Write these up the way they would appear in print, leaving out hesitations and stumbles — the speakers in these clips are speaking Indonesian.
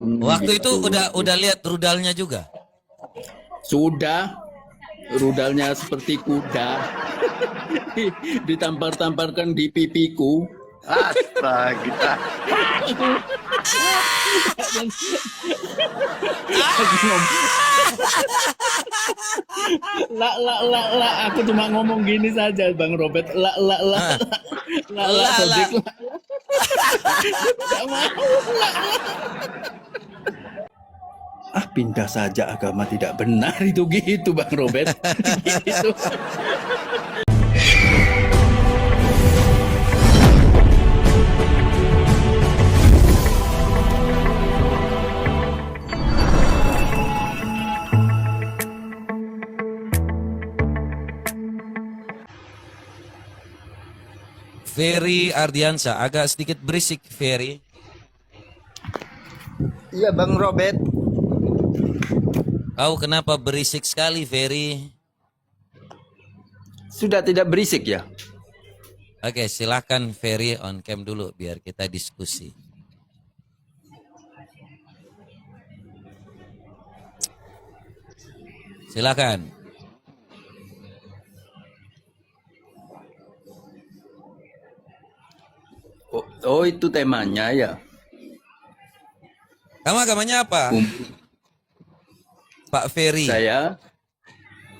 Waktu itu gitu. udah lihat rudalnya juga. Sudah, rudalnya seperti kuda, ditampar-tamparkan di pipiku. Astaga. Aku ngomong, aku cuma ngomong gini saja, Bang Robert. Ah, Sodik, lah. tidak mau. Ah, pindah saja, agama tidak benar itu gitu, Bang Robert. Gitu. Ferry Ardiansa, agak sedikit berisik Ferry. Iya Bang Robert. Kau kenapa berisik sekali Ferry? Sudah tidak berisik ya? Oke, silakan Ferry on cam dulu biar kita diskusi. Silakan. Oh, itu temanya ya. Kamu agamanya apa? Pak Ferry. Saya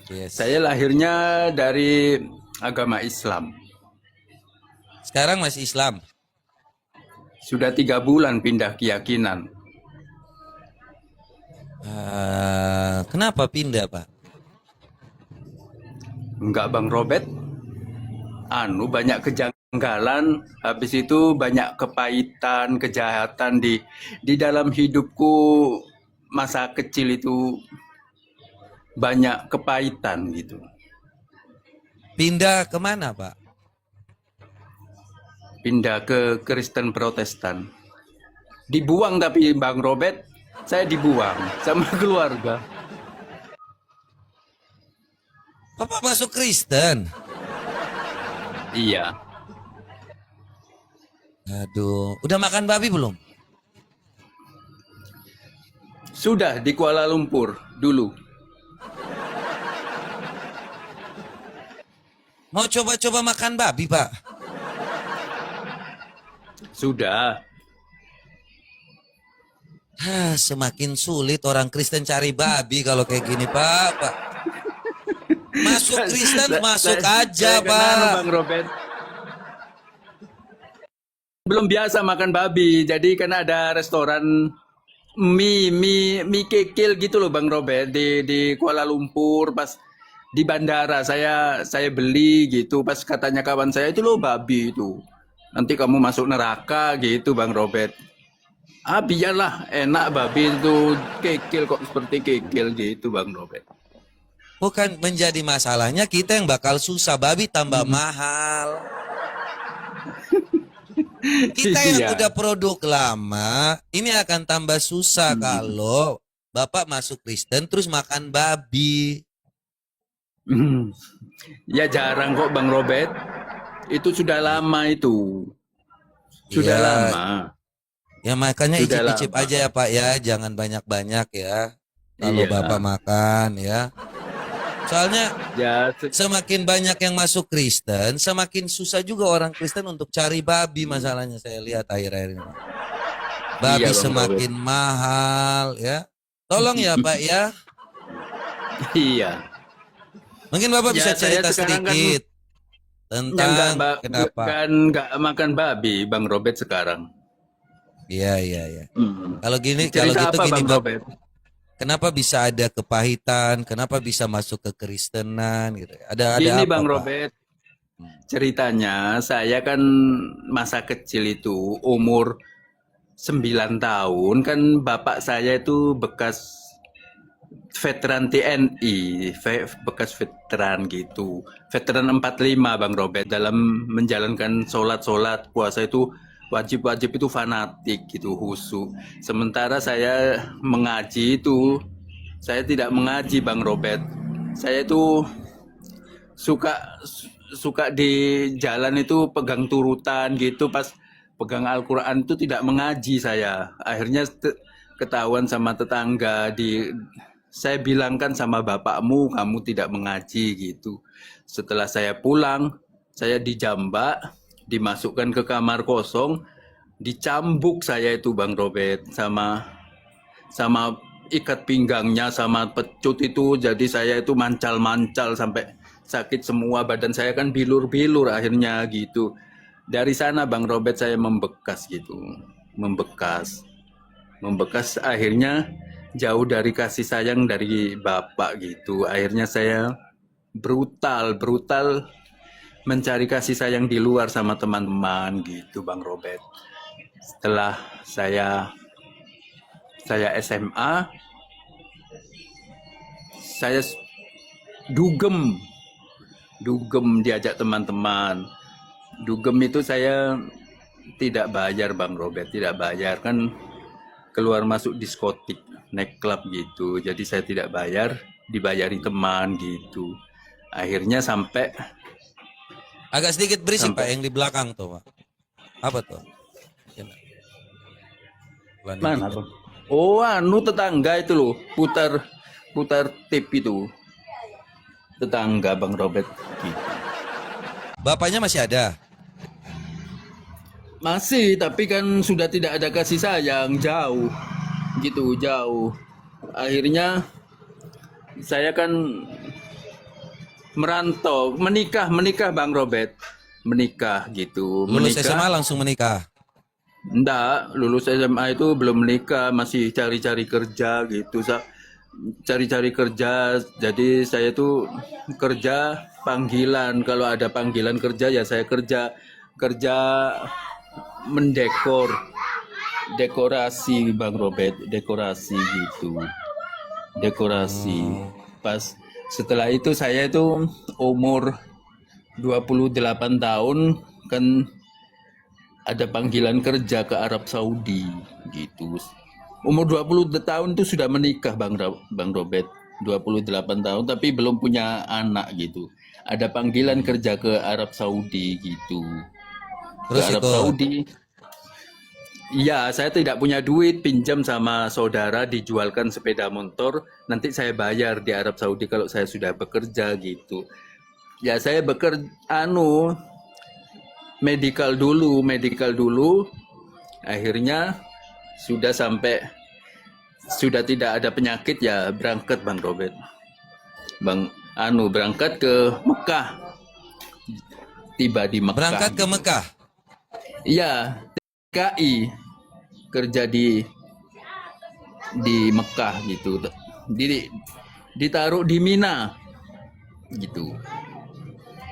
Yes. lahirnya dari agama Islam. Sekarang masih Islam. Sudah 3 bulan pindah keyakinan. Kenapa pindah Pak? Enggak, Bang Robert. Banyak kejanggalan. Habis itu banyak kepahitan, kejahatan di dalam hidupku. Masa kecil itu banyak kepahitan gitu. Pindah kemana Pak? Pindah ke Kristen Protestan. Dibuang tapi Bang Robert, saya dibuang sama keluarga. Bapak masuk Kristen. Iya. Aduh, udah makan babi belum? Sudah di Kuala Lumpur dulu. Mau coba-coba makan babi Pak? Sudah. Semakin sulit orang Kristen cari babi kalau kayak gini Pak. Masuk Kristen masuk aja saya kena Pak. Bang Robert. Belum biasa makan babi, jadi kan ada restoran mie kikil gitu loh Bang Robert di Kuala Lumpur. Pas di bandara saya beli gitu, pas katanya kawan saya itu loh babi itu. Nanti kamu masuk neraka gitu Bang Robert. Biarlah, enak babi itu, kikil kok seperti kikil gitu Bang Robert. Bukan menjadi masalahnya kita yang bakal susah, babi tambah mahal. Kita yang Iya. udah produk lama, ini akan tambah susah kalau Bapak masuk Kristen terus makan babi. Ya jarang kok Bang Robert. Itu sudah lama itu. Sudah Iya, lama. ya makanya Sudah icip-icip lama. aja ya Pak ya, jangan banyak-banyak ya. Kalau Iya. Bapak makan ya. Soalnya Ya, semakin banyak yang masuk Kristen, semakin susah juga orang Kristen untuk cari babi masalahnya saya lihat akhir-akhir ini. Babi iya Bang semakin Robert. mahal ya. Tolong ya Pak ya. Iya. Mungkin Bapak bisa Ya saya cerita sekarang kan sedikit yang tentang kenapa. nggak makan babi Bang Robert sekarang. Iya. Hmm. Kalau Cerita gitu apa gini Bang Bapak, Robert? kenapa bisa ada kepahitan? Kenapa bisa masuk ke Kristenan gitu? Ada Gini apa Bang Pak? Robert, ceritanya saya kan masa kecil itu umur 9 tahun kan bapak saya itu bekas veteran TNI, bekas veteran gitu. Veteran 45 Bang Robert, dalam menjalankan sholat puasa itu wajib itu fanatik gitu, khusyuk. Sementara saya mengaji itu, saya tidak mengaji Bang Robert. Saya itu suka suka di jalan itu pegang turutan gitu, pas pegang Al-Quran itu tidak mengaji saya. Akhirnya ketahuan sama tetangga, saya bilangkan sama bapakmu kamu tidak mengaji gitu. Setelah saya pulang, saya dijambak, dimasukkan ke kamar kosong, dicambuk saya itu Bang Robert sama ikat pinggangnya sama pecut itu, jadi saya itu mancal-mancal sampai sakit semua, badan saya kan bilur-bilur akhirnya gitu. Dari sana Bang Robert saya membekas gitu, membekas akhirnya jauh dari kasih sayang dari bapak gitu. Akhirnya saya brutal mencari kasih sayang di luar sama teman-teman gitu Bang Robert. Setelah saya SMA, saya dugem diajak teman-teman. Dugem itu saya tidak bayar Bang Robert, tidak bayar, kan keluar masuk diskotik, naik klub gitu. Jadi saya tidak bayar, dibayari teman gitu. Akhirnya sampai Agak sedikit berisik Pak sampai yang di belakang tuh Pak. Apa tuh? mana Bang? Oh, anu tetangga itu loh, putar tip itu. Tetangga Bang Robert gitu. Bapaknya masih ada. Masih, tapi kan sudah tidak ada kasih sayang, jauh. Gitu, jauh. Akhirnya saya kan merantau, menikah Bang Robert. Menikah gitu, Lulus menikah. SMA langsung menikah. Enggak, lulus SMA itu belum menikah, masih cari-cari kerja gitu. Cari-cari kerja, jadi saya tuh kerja panggilan. Kalau ada panggilan kerja ya saya kerja dekorasi Bang Robert, dekorasi gitu. Dekorasi. Pas setelah itu saya itu umur 28 tahun kan ada panggilan kerja ke Arab Saudi gitu. Umur 20 tahun itu sudah menikah Bang Robert. 28 tahun tapi belum punya anak gitu. Ada panggilan kerja ke Arab Saudi gitu. Terus Ke Arab ikut. Saudi. Iya, saya tidak punya duit, pinjam sama saudara, dijualkan sepeda motor, nanti saya bayar di Arab Saudi kalau saya sudah bekerja gitu. Ya saya bekerja medical dulu, akhirnya sudah tidak ada penyakit ya berangkat Bang Robert. Berangkat ke Mekah. Tiba di Mekah. Berangkat ke Mekah. Iya, TKI kerja di Mekah gitu. Ditaruh di Mina gitu.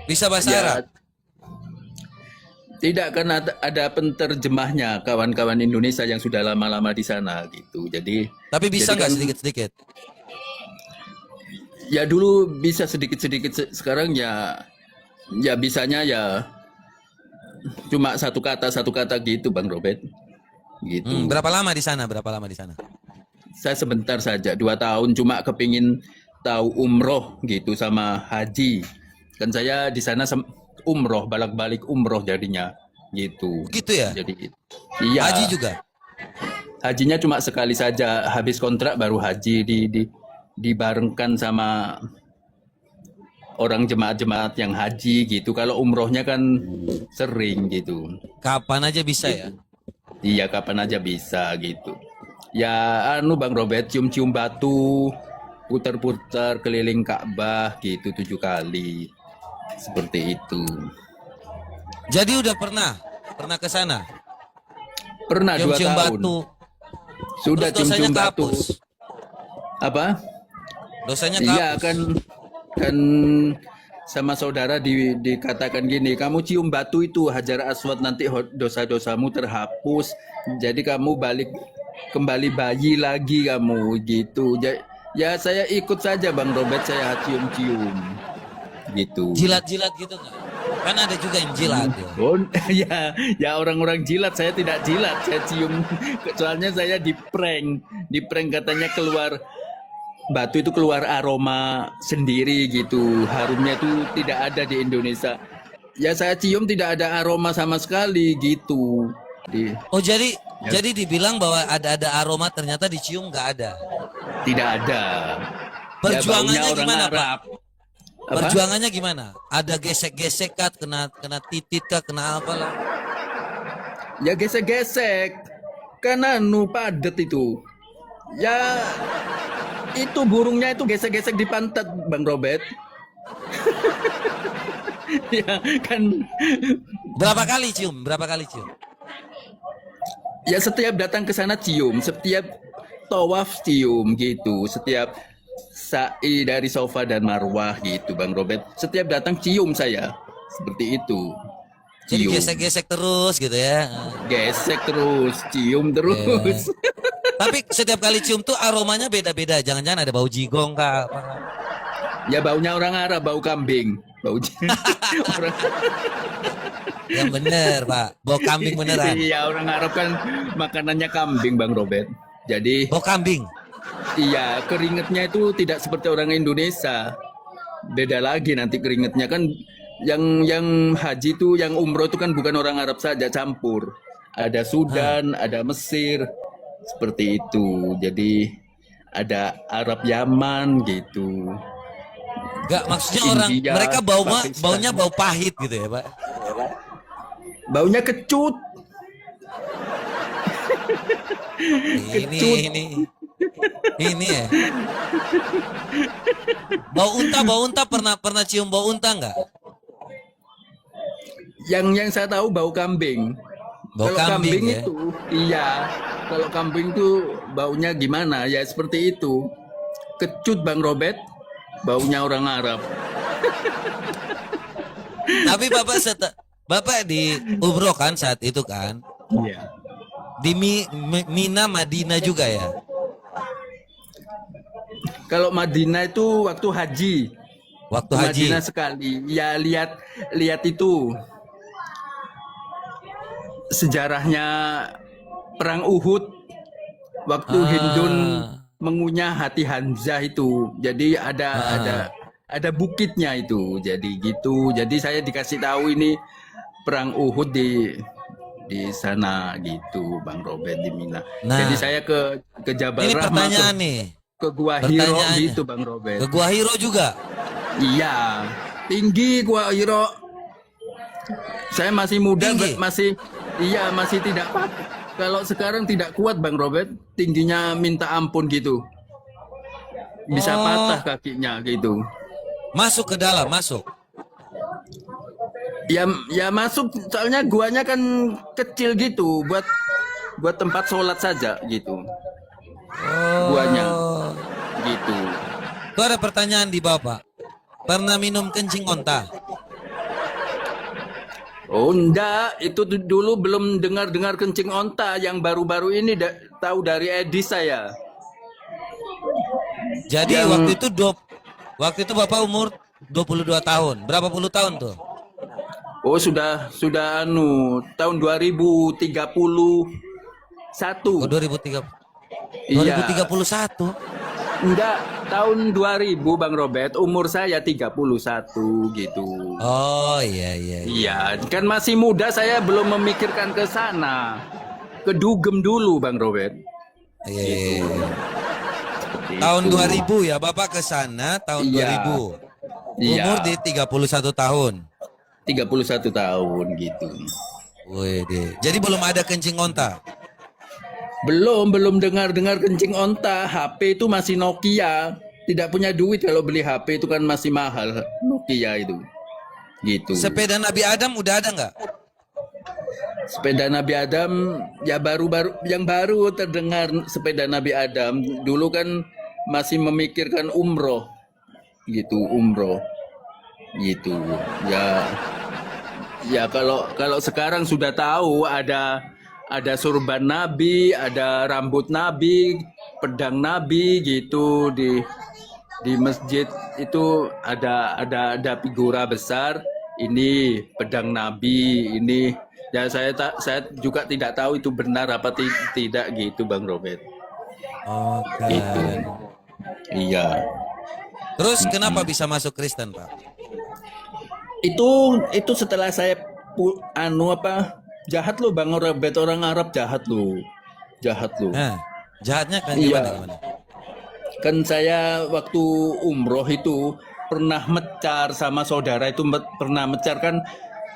Bisa bahasa Ya, Arab. tidak, karena ada penterjemahnya kawan-kawan Indonesia yang sudah lama-lama di sana gitu. Jadi Tapi bisa jadi nggak kan, sedikit-sedikit? ya dulu bisa sedikit-sedikit, sekarang ya bisanya ya cuma satu kata gitu Bang Robert. Gitu. Berapa lama di sana? Saya sebentar saja, 2 tahun, cuma kepingin tahu umroh gitu sama haji. Kan saya di sana umroh, balik umroh jadinya gitu. Gitu ya? Jadi iya. Haji juga. Hajinya cuma sekali saja, habis kontrak baru haji, dibarengkan sama orang jemaat-jemaat yang haji gitu. Kalau umrohnya kan sering gitu. Kapan aja bisa ya? Iya, kapan aja bisa gitu. Ya Bang Robert, cium-cium batu, putar-putar keliling Ka'bah gitu 7 kali. Seperti itu. Jadi udah pernah ke sana? Pernah 2 Cium-cium tahun. batu. Sudah Terus dosanya cium-cium batu. kehapus? Apa? Dosanya Iya kehapus? kan sama saudara dikatakan gini, kamu cium batu itu Hajar Aswad, nanti dosa-dosamu terhapus. Jadi kamu kembali bayi lagi kamu gitu. Ya saya ikut saja Bang Robert, saya cium-cium gitu. Jilat-jilat gitu nggak? Kan ada juga yang jilat ya. Oh, ya orang-orang jilat, saya tidak jilat, saya cium. Soalnya saya di prank katanya batu itu keluar aroma sendiri gitu, harumnya itu tidak ada di Indonesia. Ya saya cium tidak ada aroma sama sekali gitu. Oh jadi Jadi dibilang bahwa ada aroma, ternyata dicium nggak ada. Tidak ada. Perjuangannya Ya, baunya orang gimana, Pak? Arab. Apa? Perjuangannya gimana? Ada gesek-gesek kah, kena titit kah, kena apa lah? Ya gesek-gesek. Kan anu padet itu. Ya itu burungnya itu gesek-gesek di pantat Bang Robert. Ya kan. Berapa kali cium? Berapa kali cium? Ya setiap datang ke sana cium, setiap tawaf cium gitu, setiap sa'i dari Safa dan Marwah gitu Bang Robert. Setiap datang cium saya. Seperti itu. Jadi Cium. gesek-gesek terus gitu ya. Gesek terus, cium terus. Tapi setiap kali cium tuh aromanya beda-beda. Jangan-jangan ada bau jigong kah? Apa? Ya baunya orang Arab, bau kambing. Bau orang, Yang bener, Pak. Bau kambing beneran. Iya, orang Arab kan makanannya kambing Bang Robert. Jadi Bau kambing. iya, keringetnya itu tidak seperti orang Indonesia. Beda lagi nanti keringetnya kan yang haji itu, yang umroh itu kan bukan orang Arab saja, campur. Ada Sudan, ada Mesir, seperti itu. Jadi ada Arab Yaman gitu. Enggak, maksudnya orang India, mereka Pakistan. baunya bau pahit gitu ya, Pak. Baunya kecut. Ini ya. Bau unta pernah cium bau unta enggak? Yang saya tahu bau kambing. Bau Kalau kambing ya? itu, iya. Kalau kambing itu baunya gimana? Ya seperti itu. Kecut Bang Robert, baunya orang Arab. Tapi Bapak di umroh kan saat itu kan? Iya. Di Mina Madinah juga ya? Kalau Madinah itu waktu haji. Waktu haji. Madinah sekali. Ya lihat itu sejarahnya perang Uhud. Waktu Hindun mengunyah hati Hamzah itu. Jadi ada bukitnya itu. Jadi gitu. Jadi saya dikasih tahu ini perang Uhud di sana gitu Bang Robert di Mina. Nah. Jadi saya ke Jabal Ini Rahmah, pertanyaan nih. ke Gua Hiro Pertanyaannya. gitu Bang Robert. Ke Gua Hiro juga. Iya, tinggi Gua Hiro. Saya masih muda, Tinggi? masih tidak kuat. Kalau sekarang tidak kuat Bang Robert, tingginya minta ampun gitu. Bisa Oh. patah kakinya gitu. Masuk ke dalam, masuk. Ya masuk, soalnya guanya kan kecil gitu, buat tempat sholat saja gitu. Guanya gitu. Itu ada pertanyaan di Bapak. Pernah minum kencing onta? Oh enggak, itu dulu belum dengar kencing onta, yang baru-baru ini tahu dari Edi saya. Jadi Yang- waktu itu Bapak umur 22 tahun. Berapa puluh tahun tuh? Oh sudah tahun 2031. Oh, 2030. Iya. 2031. Enggak, tahun 2000 Bang Robert, umur saya 31 gitu. Oh iya iya. Iya, kan masih muda, saya belum memikirkan ke sana. Kedugem dulu Bang Robert. Iya, iya, iya. Seperti Tahun itu. 2000 ya Bapak ke sana tahun Iya. 2000. Iya. Umur di 31 tahun. 31 tahun gitu. Wih, jadi belum ada kencing onta. Belum dengar kencing onta. HP itu masih Nokia. Tidak punya duit kalau beli HP itu kan masih mahal. Nokia itu. Gitu. Sepeda Nabi Adam udah ada nggak? Sepeda Nabi Adam ya yang baru terdengar sepeda Nabi Adam. Dulu kan masih memikirkan umroh. Gitu, umroh. Gitu. Ya kalau sekarang sudah tahu ada surban Nabi, ada rambut Nabi, pedang Nabi gitu di masjid itu ada figura besar, ini pedang Nabi, ini ya saya juga tidak tahu itu benar apa tidak gitu Bang Robert. Oke. Gitu. Iya. Terus kenapa bisa masuk Kristen, Pak? Itu setelah saya Jahat loh Bang Robert, orang Arab jahat loh. Jahat loh. Nah, jahatnya kan Iya. gimana? Kan saya waktu umroh itu pernah mecar sama saudara itu pernah mecar kan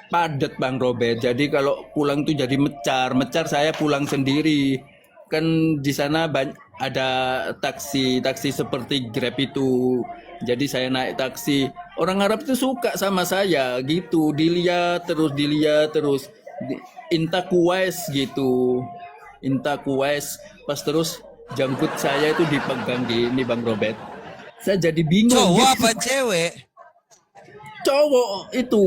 padat Bang Robert. Jadi kalau pulang tuh jadi mecar saya pulang sendiri. Kan di sana ada taksi seperti Grab itu. Jadi saya naik taksi. Orang Arab itu suka sama saya gitu. Dilihat terus. Inta kuais gitu. Inta kuais. Pas terus jangkut saya itu dipegang gini Bang Robert. Saya jadi bingung. Cowok gitu. apa cewek? Cowok itu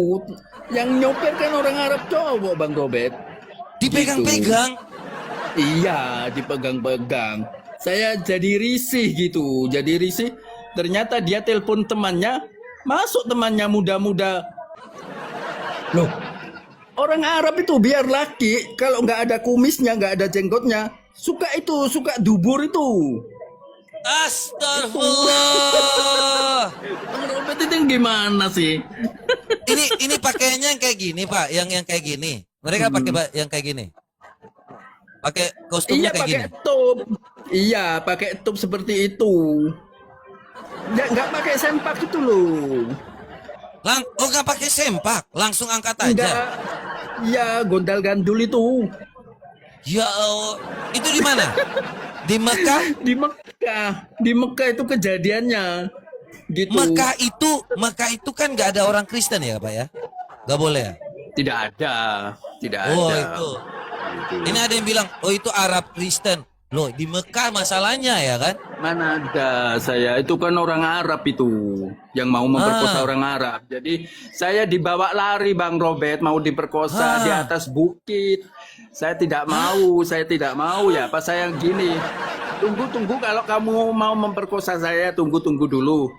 yang nyopir kan orang Arab cowok Bang Robert. Dipegang-pegang. Iya, dipegang-pegang. Saya jadi risih gitu. Jadi risih. Ternyata dia telepon temannya. Masuk temannya muda-muda. Loh, orang Arab itu biar laki. Kalau nggak ada kumisnya, nggak ada jenggotnya. Suka dubur itu. Astagfirullah. Bang Robert itu gimana sih? Ini pakaiannya yang kayak gini, Pak, yang kayak gini. Mereka pakai yang kayak gini. Pakai kostumnya Iya, kayak pakai gini. top. Iya, pakai top seperti itu. Nggak pakai sempak itu loh. Nggak pakai sempak, langsung angkat aja. Enggak. Iya, gondal gandul itu. Ya Allah, itu di mana? Di Mekah? Di Mekah itu kejadiannya. Gitu. Mekah itu kan nggak ada orang Kristen ya, Pak ya? Nggak boleh ya? Tidak ada. Oh itu. Ini ada yang bilang, oh itu Arab Kristen. Loh, di Mekah masalahnya ya kan? Mana ada saya, itu kan orang Arab itu yang mau memperkosa orang Arab. Jadi saya dibawa lari Bang Robert, mau diperkosa di atas bukit. Saya tidak mau ya. Pas saya gini, tunggu kalau kamu mau memperkosa saya, tunggu dulu.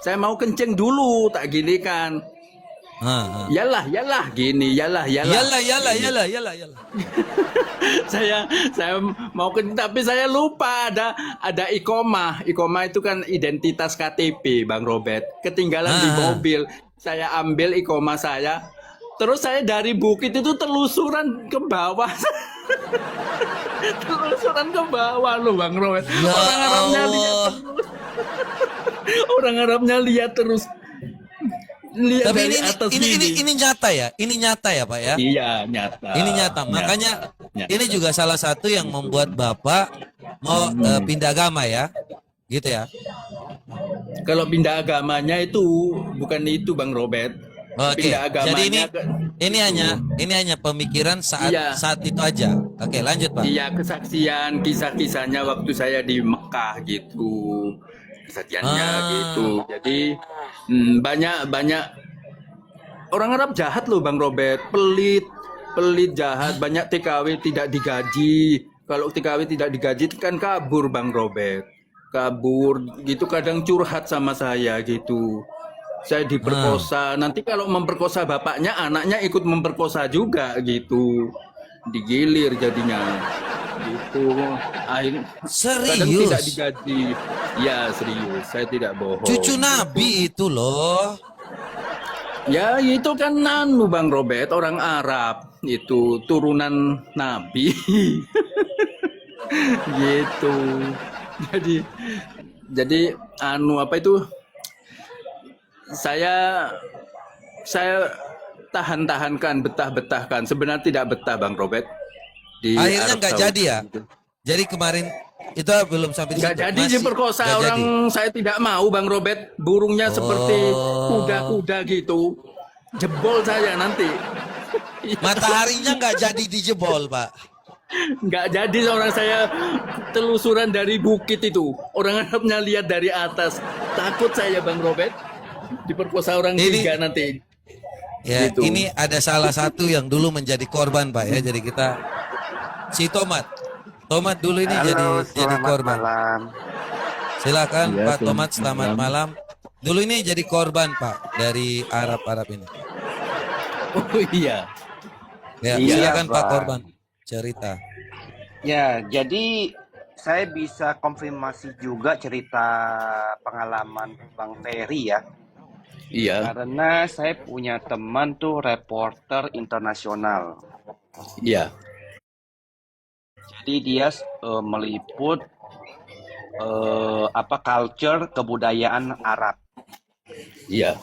Saya mau kencing dulu, tak gini kan. Yalah, gini, yalah. Yalah. saya mau tapi saya lupa ada ikomah itu kan identitas KTP Bang Robert, ketinggalan di mobil. Saya ambil ikomah saya, terus saya dari bukit itu telusuran ke bawah. Loh Bang Robert. Ya Orang Arabnya lihat terus. Lihat Tapi dari atas ini nyata ya? Ini nyata ya, Pak ya? Iya, nyata. Ini nyata. Makanya ini juga salah satu yang membuat Bapak mau pindah agama ya. Gitu ya. Kalau pindah agamanya itu bukan itu Bang Robert. Oke. Pindah agamanya Jadi ini hanya pemikiran saat itu aja. Oke, lanjut, Pak. Iya, kesaksian kisah-kisahnya waktu saya di Mekah gitu. Kesaksiannya gitu. Jadi banyak orang Arab jahat loh Bang Robert, pelit jahat, banyak TKW tidak digaji. Kalau TKW tidak digaji kan kabur Bang Robert. Kabur gitu, kadang curhat sama saya gitu. Saya diperkosa, nanti kalau memperkosa bapaknya, anaknya ikut memperkosa juga gitu. Digilir jadinya. Gitu. Kadang Serius? tidak digaji. Ya serius, saya tidak bohong. Cucu Nabi itu loh. Ya itu kan Bang Robert, orang Arab itu turunan Nabi. Gitu. Jadi apa itu? Saya tahan-tahankan, betah-betahkan. Sebenarnya tidak betah Bang Robert. Di Akhirnya Arab nggak Saudi. jadi ya? Jadi kemarin itu belum sampai di Nggak situ. jadi Masih diperkosa nggak orang jadi. saya tidak mau Bang Robert. Burungnya seperti kuda-kuda gitu. Jebol saya nanti. Mataharinya nggak jadi dijebol, Pak. Nggak jadi orang saya telusuran dari bukit itu. Orang Arabnya lihat dari atas. Takut saya Bang Robert. Diperkosa orang tiga nanti. Ya, Gitu. ini ada salah satu yang dulu menjadi korban, Pak ya. Jadi kita si Tomat dulu ini jadi korban. Malam. Silakan Iya, Pak Tomat, selamat selamat malam. Dulu ini jadi korban, Pak, dari Arab ini. Oh iya. Ya, Iya, silakan Pak Bang. korban cerita. Ya, jadi saya bisa konfirmasi juga cerita pengalaman Bang Ferry ya. Iya. Karena saya punya teman tuh reporter internasional. Iya, Jadi dia meliput culture kebudayaan Arab. iya,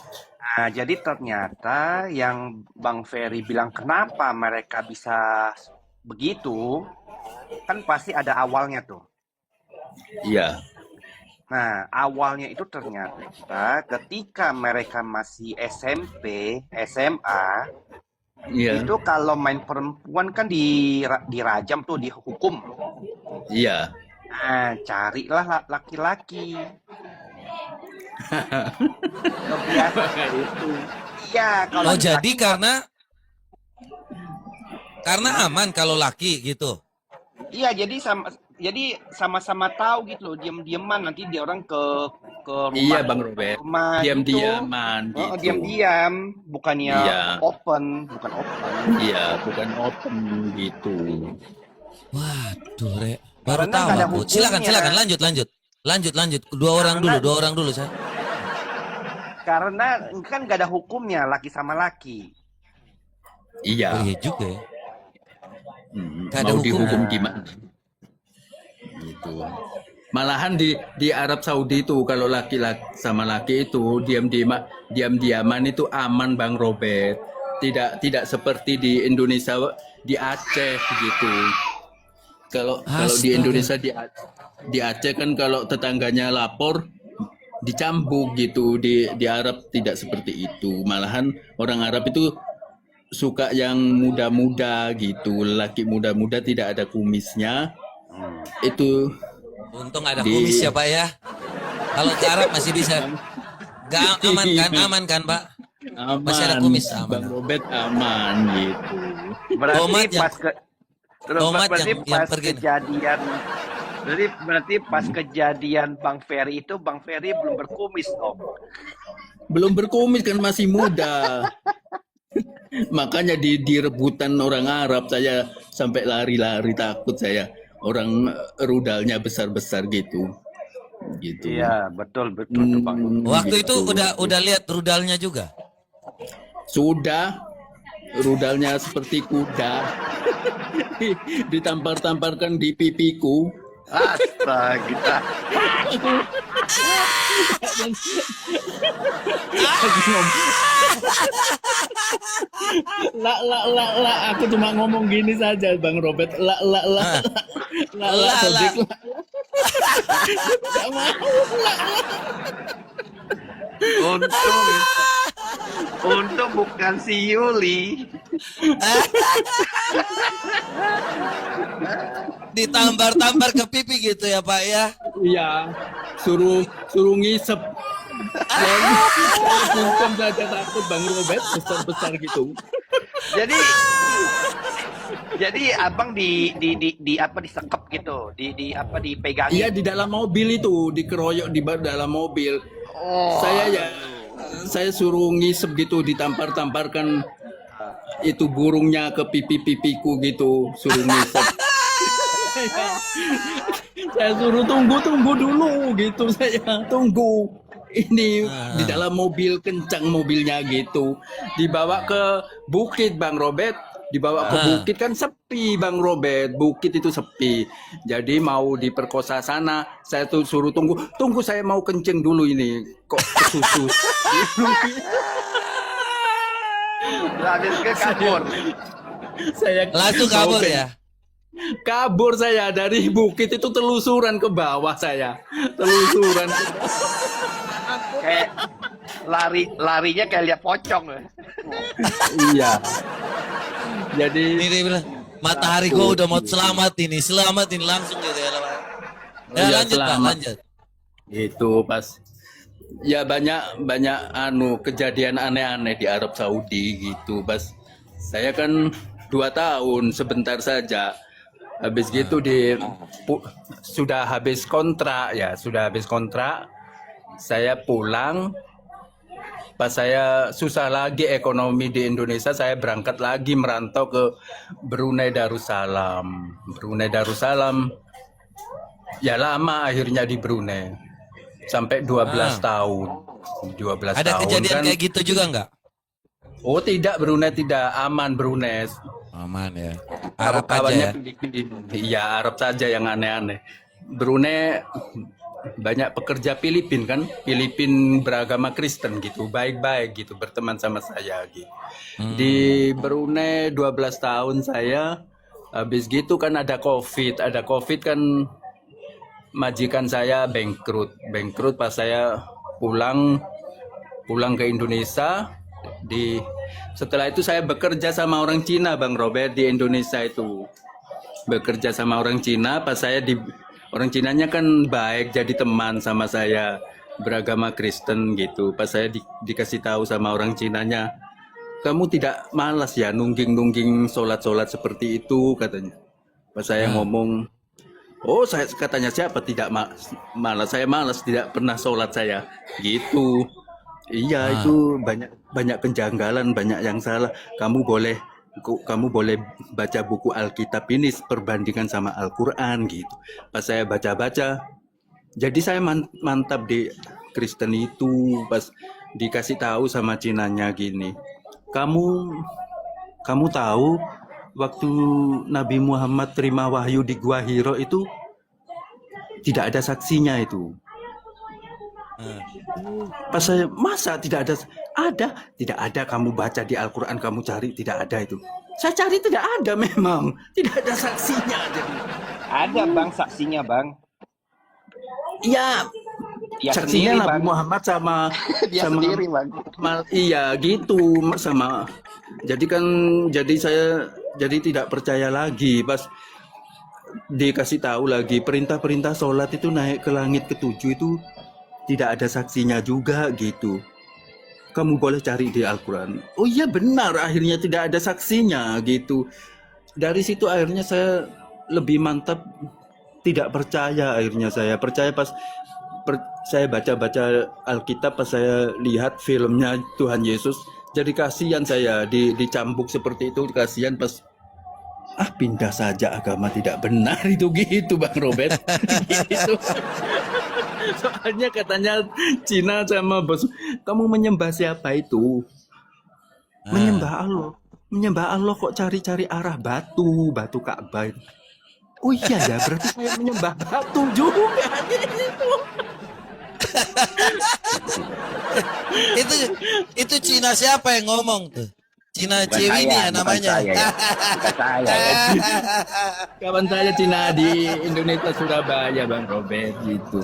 Nah, jadi ternyata yang Bang Ferry bilang kenapa mereka bisa begitu, kan pasti ada awalnya tuh. iya, Nah, awalnya itu ternyata ketika mereka masih SMP, SMA, iya, itu kalau main perempuan kan dirajam tuh, dihukum. iya. Nah, carilah laki-laki. Kebiasaan. Maka itu. Iya, kalau Oh, jadi laki-laki karena aman kalau laki gitu. iya, jadi sama-sama tahu gitu loh, diam-diaman nanti dia orang ke Iya, rumah Bang Robert. rumah gitu. Diam-diaman gitu. Diam-diam, bukannya Iya, bukan open. iya, bukan open gitu. Waduh, Rek. Baru Karena tahu nggak ada aku. hukumnya. Silakan, lanjut. Dua orang dulu saya. Karena kan nggak ada hukumnya laki sama laki. Oh Iya. iya juga ya. Nggak ada Mau hukum. dihukum gimana? Gitu. Malahan di Arab Saudi itu kalau laki-laki sama laki itu diam-diaman itu aman, Bang Robert. Tidak seperti di Indonesia, di Aceh gitu. Kalau di Astaga. Indonesia di Aceh kan kalau tetangganya lapor dicambuk gitu. Di Arab tidak seperti itu. Malahan orang Arab itu suka yang muda-muda gitu, laki muda-muda tidak ada kumisnya. Itu Untung ada di kumis ya, Pak ya. Kalau ke Arab masih bisa. Gak aman kan, Pak? Masih ada aman, kumis, Bang aman. Robert aman gitu. Berarti Tomat yang- pas ke terus tomat berarti yang pas pergi. kejadian berarti pas kejadian Bang Ferry itu Bang Ferry belum berkumis dong. Belum berkumis kan masih muda. Makanya di rebutan orang Arab saya sampai lari-lari takut saya. Orang rudalnya besar-besar gitu. Gitu. Iya, betul tuh Bang. Waktu itu Gitu. udah lihat rudalnya juga. Sudah rudalnya seperti kuda. Ditampar-tamparkan di pipiku. Astaga. Aku cuma ngomong gini saja, Bang Robert. Sodik, Nggak mau. Untung bukan si Yuli. Ditambar-tambar ke pipi gitu ya, Pak ya. Iya, suruh ngisep. Bukan saja takut, Bang Robert, besar-besar gitu. Jadi abang di apa disekep gitu, di apa dipegangin. Iya, di dalam mobil itu, dikeroyok di dalam mobil. Oh. Saya suruh ngisep gitu, ditampar-tamparkan itu burungnya ke pipi-pipiku gitu, suruh ngisep. Saya suruh tunggu dulu gitu, saya tunggu. Ini di dalam mobil, kencang mobilnya gitu. Dibawa ke bukit, Bang Robert. Dibawa ke bukit kan sepi, Bang Robert. Bukit itu sepi. Jadi mau diperkosa sana, saya tuh suruh tunggu saya mau kencing dulu ini. Kok kesusus. Habis ke kabur. Saya Langsung kabur mau ya. kabur saya dari bukit itu telusuran ke bawah saya. Telusuran. Kayak larinya kayak lihat pocong. Iya. Jadi Ini dia bilang, matahari gua udah mau selamat ini langsung gitu ya, Pak. Ya, Iya, lanjut, Pak, selamat. lanjut. itu pas ya banyak kejadian aneh-aneh di Arab Saudi gitu. Pas saya kan 2 tahun sebentar saja. Habis gitu sudah habis kontrak. Saya pulang. Pas saya susah lagi ekonomi di Indonesia, saya berangkat lagi merantau ke Brunei Darussalam. Ya lama akhirnya di Brunei. Sampai 12 tahun. 12 Ada tahun kejadian kan. kayak gitu juga nggak? Oh tidak, Brunei tidak aman Brunei. Aman ya. Arab aja Kawan-kawannya ya. Filipin. Iya, Arab saja yang aneh-aneh. Brunei banyak pekerja Filipin kan, Filipin beragama Kristen gitu, baik-baik gitu, berteman sama saya gitu. Di Brunei 12 tahun saya, habis gitu kan ada COVID kan majikan saya bangkrut pas saya pulang ke Indonesia. Setelah itu saya bekerja sama orang Cina, Bang Robert, di Indonesia itu. Bekerja sama orang Cina, orang Cinanya kan baik, jadi teman sama saya, beragama Kristen gitu. Pas saya dikasih tahu sama orang Cinanya, kamu tidak malas ya nungging sholat seperti itu, katanya. Pas saya ngomong, oh, saya katanya siapa tidak malas, saya malas, tidak pernah sholat saya, gitu. Iya, itu banyak kejanggalan, banyak yang salah. Kamu boleh baca buku Alkitab ini perbandingan sama Al-Quran gitu. Pas saya baca-baca, jadi saya mantap di Kristen itu. Pas dikasih tahu sama Cinanya gini, kamu tahu waktu Nabi Muhammad terima wahyu di Gua Hiro itu tidak ada saksinya itu. Pas saya, masa tidak ada, kamu baca di Al-Quran, kamu cari, tidak ada itu. Saya cari tidak ada, memang tidak ada saksinya. Jadi Ada Bang saksinya Bang. iya, Dia saksinya sendiri Nabi Bang. Muhammad sama Dia sendiri Bang. iya gitu sama. Jadi saya tidak percaya lagi pas dikasih tahu lagi perintah sholat itu naik ke langit ketujuh itu tidak ada saksinya juga gitu. Kamu boleh cari di Al-Quran. Oh iya benar, akhirnya tidak ada saksinya gitu. Dari situ akhirnya saya lebih mantap tidak percaya. Akhirnya saya percaya pas saya baca-baca Alkitab, pas saya lihat filmnya Tuhan Yesus. Jadi kasihan saya dicambuk seperti itu, kasihan pas pindah saja, agama tidak benar itu gitu Bang Robert. Gitu. Soalnya katanya Cina sama bos, kamu menyembah siapa itu? Menyembah Allah kok cari-cari arah batu Ka'bah. Oh iya ya, berarti saya menyembah batu juga gitu. Itu Cina siapa yang ngomong tuh? Cina Bukan Cewi ini saya, ya namanya. Bukan saya ya. Kawan saya Cina di Indonesia Surabaya Bang Robert gitu.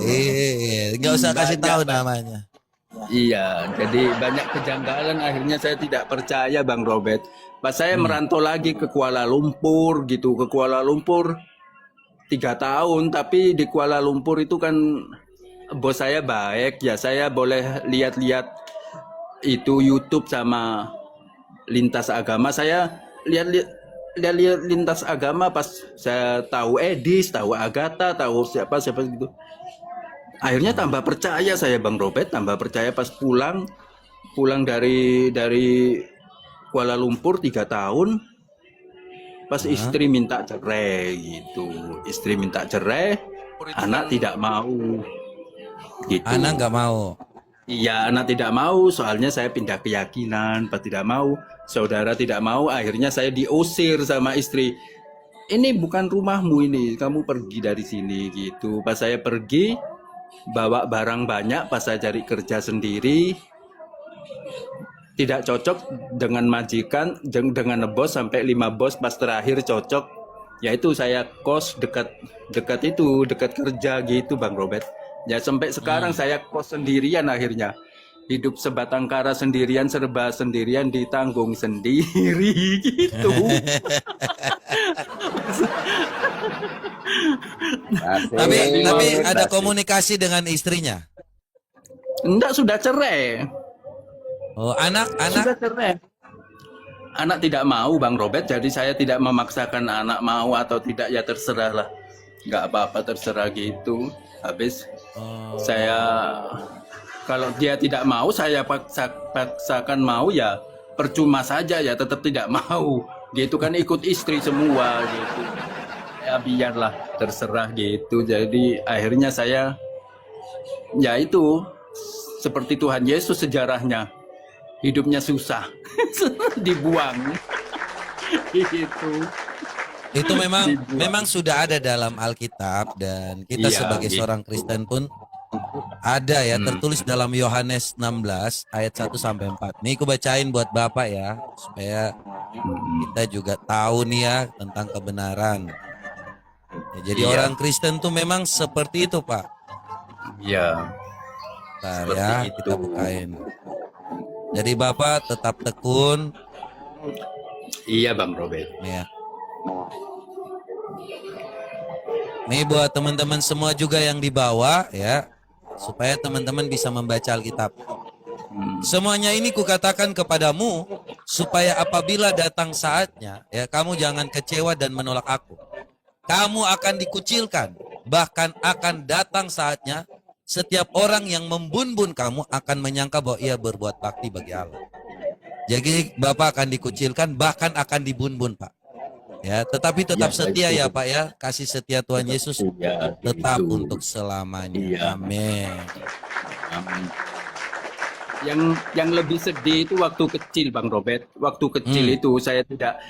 Nggak usah kasih tahu Banyak, namanya. Iya, jadi banyak kejanggalan, akhirnya saya tidak percaya Bang Robert. Pas saya merantau lagi ke Kuala Lumpur gitu, ke Kuala Lumpur 3 tahun, tapi di Kuala Lumpur itu kan bos saya baik, ya saya boleh lihat-lihat itu YouTube sama lintas agama. Saya lihat lintas agama, pas saya tahu Edis, tahu Agatha, tahu siapa gitu. Akhirnya tambah percaya saya Bang Robert, tambah percaya pas pulang dari Kuala Lumpur 3 tahun. Pas istri minta cerai gitu. Istri minta cerai, anak tidak mau. Gitu. Anak nggak mau. Iya, anak tidak mau, soalnya saya pindah keyakinan, pas tidak mau, saudara tidak mau, akhirnya saya diusir sama istri. Ini bukan rumahmu ini, kamu pergi dari sini gitu. Pas saya pergi, bawa barang banyak, pas saya cari kerja sendiri, tidak cocok dengan majikan, dengan bos sampai 5 bos, pas terakhir cocok, yaitu saya kos dekat kerja gitu Bang Robert. Ya sampai sekarang saya kos sendirian, akhirnya hidup sebatang kara sendirian, serba sendirian, ditanggung sendiri gitu. Tapi Asik. ada komunikasi dengan istrinya. Enggak, sudah cerai. Oh, anak Sudah cerai. Anak tidak mau Bang Robert, jadi saya tidak memaksakan anak mau atau tidak, ya terserah lah. Enggak apa-apa, terserah gitu. Habis saya, kalau dia tidak mau, saya paksakan mau, ya percuma saja, ya tetap tidak mau. Gitu kan, ikut istri semua gitu. Ya biarlah, terserah gitu. Jadi akhirnya saya, ya itu seperti Tuhan Yesus sejarahnya, hidupnya susah, dibuang. Gitu. Itu memang Dibuang. sudah ada dalam Alkitab, dan kita Iya, sebagai gitu. seorang Kristen pun ada ya, Hmm. tertulis dalam Yohanes 16 ayat 1 sampai 4. Nih aku bacain buat Bapak ya, supaya Hmm. kita juga tahu nih ya tentang kebenaran. Ya, jadi Iya. orang Kristen tuh memang seperti itu, Pak. Iya, Bentar seperti ya, itu. kita bukain. Jadi Bapak tetap tekun Iya, Bang Robert. nih ya. Nih buat teman-teman semua juga yang di bawah ya, supaya teman-teman bisa membaca Alkitab. Hmm. Semuanya ini kukatakan kepadamu, supaya apabila datang saatnya, ya kamu jangan kecewa dan menolak aku. Kamu akan dikucilkan, bahkan akan datang saatnya, setiap orang yang membun-bun kamu akan menyangka bahwa ia berbuat bakti bagi Allah. Jadi Bapak akan dikucilkan, bahkan akan dibun-bun, Pak. Ya, tetapi tetap Ya, setia itu. ya Pak ya. Kasih setia Tuhan Yesus Iya, tetap gitu. untuk selamanya. Iya. Amin. Amin. Yang lebih sedih itu waktu kecil, Bang Robert. Waktu kecil itu saya tidak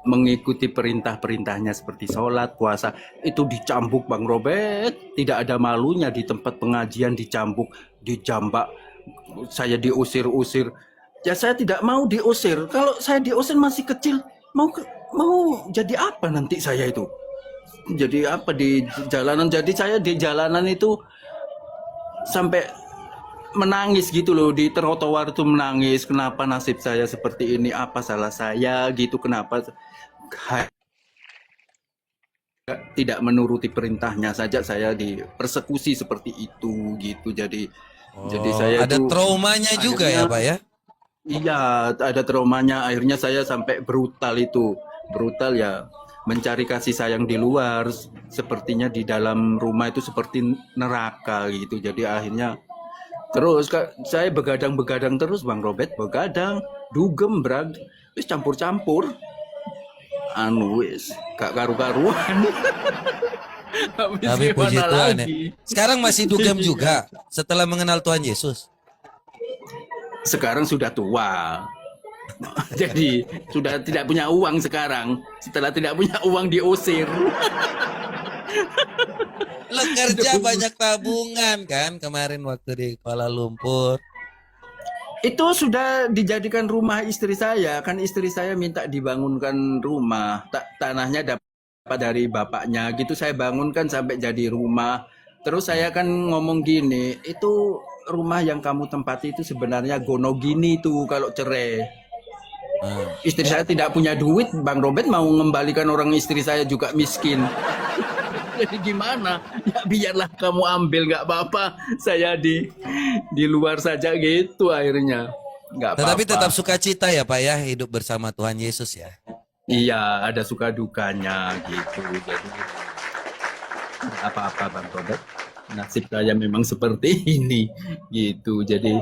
mengikuti perintah-perintahnya seperti sholat, puasa. Itu dicambuk, Bang Robert. Tidak ada malunya di tempat pengajian, dicambuk, dijambak. Saya diusir-usir. Ya saya tidak mau diusir. Kalau saya diusir masih kecil, mau jadi apa nanti saya itu? Jadi apa di jalanan? Jadi saya di jalanan itu sampai menangis gitu loh, di trotoar itu menangis. Kenapa nasib saya seperti ini? Apa salah saya gitu? Kenapa tidak menuruti perintahnya saja saya dipersekusi seperti itu gitu. Jadi saya ada itu traumanya juga ya akhirnya, Pak ya? iya, ada traumanya. Akhirnya saya sampai brutal itu. Brutal ya, mencari kasih sayang di luar. Sepertinya di dalam rumah itu seperti neraka gitu. Jadi akhirnya terus saya begadang-begadang terus, Bang Robert. Begadang, dugem, brag. Wis campur-campur. Wis gak karu-karuan. Habis Tapi puji gimana Tuhan ya. lagi? Sekarang masih dugem juga setelah mengenal Tuhan Yesus. Sekarang sudah tua. Jadi sudah tidak punya uang sekarang. Setelah tidak punya uang diusir. Lo kerja banyak tabungan kan kemarin waktu di Kuala Lumpur. Itu sudah dijadikan rumah istri saya. Kan istri saya minta dibangunkan rumah. Tanahnya dapat dari bapaknya gitu. Saya bangunkan sampai jadi rumah. Terus saya kan ngomong gini, itu rumah yang kamu tempati itu sebenarnya gono gini tuh kalau cerai. Istri saya tidak punya duit, Bang Robert mau mengembalikan orang istri saya juga miskin. Jadi gimana? Ya biarlah kamu ambil, nggak apa-apa. Saya di luar saja gitu akhirnya. Nggak apa-apa. Tetapi tetap sukacita ya Pak ya hidup bersama Tuhan Yesus ya. Iya, ada suka dukanya gitu. Jadi apa-apa, Bang Robert. Nasib saya memang seperti ini gitu. Jadi